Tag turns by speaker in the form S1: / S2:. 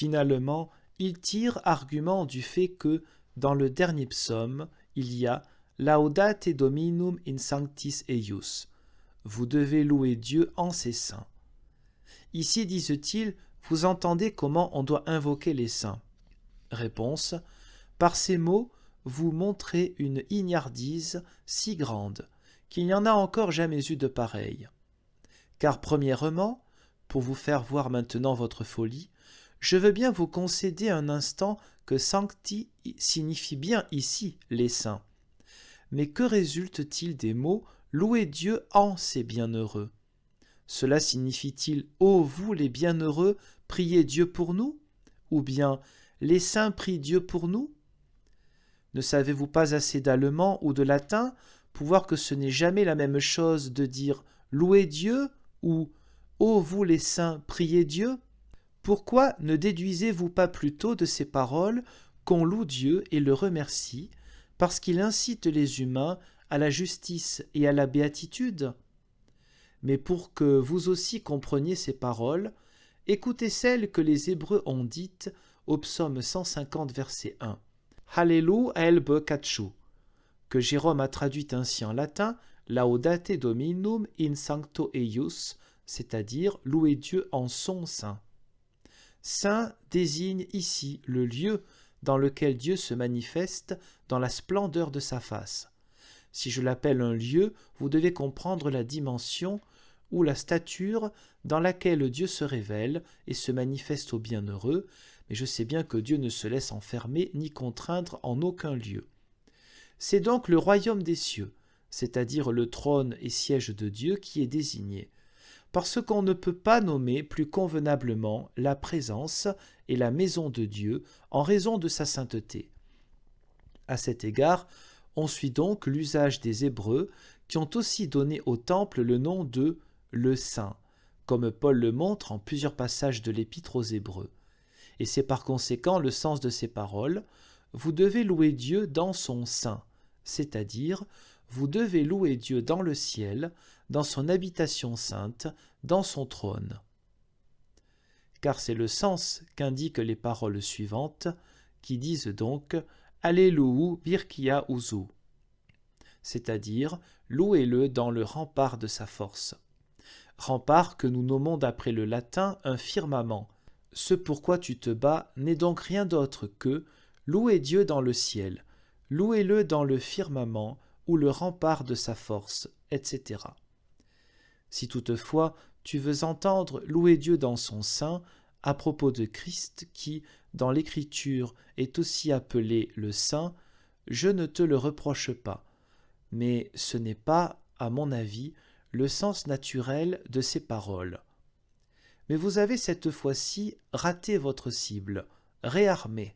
S1: Finalement, il tire argument du fait que, dans le dernier psaume, il y a « Laudate Dominum in sanctis eius ». Vous devez louer Dieu en ses saints. Ici, disent-ils, vous entendez comment on doit invoquer les saints. Réponse. Par ces mots, vous montrez une ignardise si grande qu'il n'y en a encore jamais eu de pareille. Car premièrement, pour vous faire voir maintenant votre folie, je veux bien vous concéder un instant que sancti signifie bien ici les saints. Mais que résulte-t-il des mots « louer Dieu en ses bienheureux » Cela signifie-t-il « ô vous les bienheureux, priez Dieu pour nous » ou bien « les saints prient Dieu pour nous » Ne savez-vous pas assez d'allemand ou de latin pour voir que ce n'est jamais la même chose de dire « louez Dieu » ou « ô vous les saints, priez Dieu » Pourquoi ne déduisez-vous pas plutôt de ces paroles qu'on loue Dieu et le remercie parce qu'il incite les humains à la justice et à la béatitude ? Mais pour que vous aussi compreniez ces paroles, écoutez celles que les Hébreux ont dites au psaume 150, verset 1. Hallelu el becatchu, que Jérôme a traduit ainsi en latin, Laudate Dominum in sancto eius, c'est-à-dire louer Dieu en son sein. Saint désigne ici le lieu dans lequel Dieu se manifeste dans la splendeur de sa face. Si je l'appelle un lieu, vous devez comprendre la dimension ou la stature dans laquelle Dieu se révèle et se manifeste aux bienheureux, mais je sais bien que Dieu ne se laisse enfermer ni contraindre en aucun lieu. C'est donc le royaume des cieux, c'est-à-dire le trône et siège de Dieu qui est désigné, parce qu'on ne peut pas nommer plus convenablement la présence et la maison de Dieu en raison de sa sainteté. À cet égard, on suit donc l'usage des Hébreux qui ont aussi donné au temple le nom de « le Saint », comme Paul le montre en plusieurs passages de l'Épître aux Hébreux. Et c'est par conséquent le sens de ces paroles « Vous devez louer Dieu dans son sein », c'est-à-dire vous devez louer Dieu dans le ciel, dans son habitation sainte, dans son trône. Car c'est le sens qu'indiquent les paroles suivantes, qui disent donc « Alléluia birkia uzu », c'est-à-dire « louez-le dans le rempart de sa force ». Rempart que nous nommons d'après le latin un firmament. Ce pourquoi tu te bats n'est donc rien d'autre que « louer Dieu dans le ciel », « louez-le dans le firmament » ou le rempart de sa force, etc. Si toutefois tu veux entendre louer Dieu dans son sein à propos de Christ qui, dans l'Écriture, est aussi appelé le Saint, je ne te le reproche pas, mais ce n'est pas, à mon avis, le sens naturel de ces paroles. Mais vous avez cette fois-ci raté votre cible, réarmé.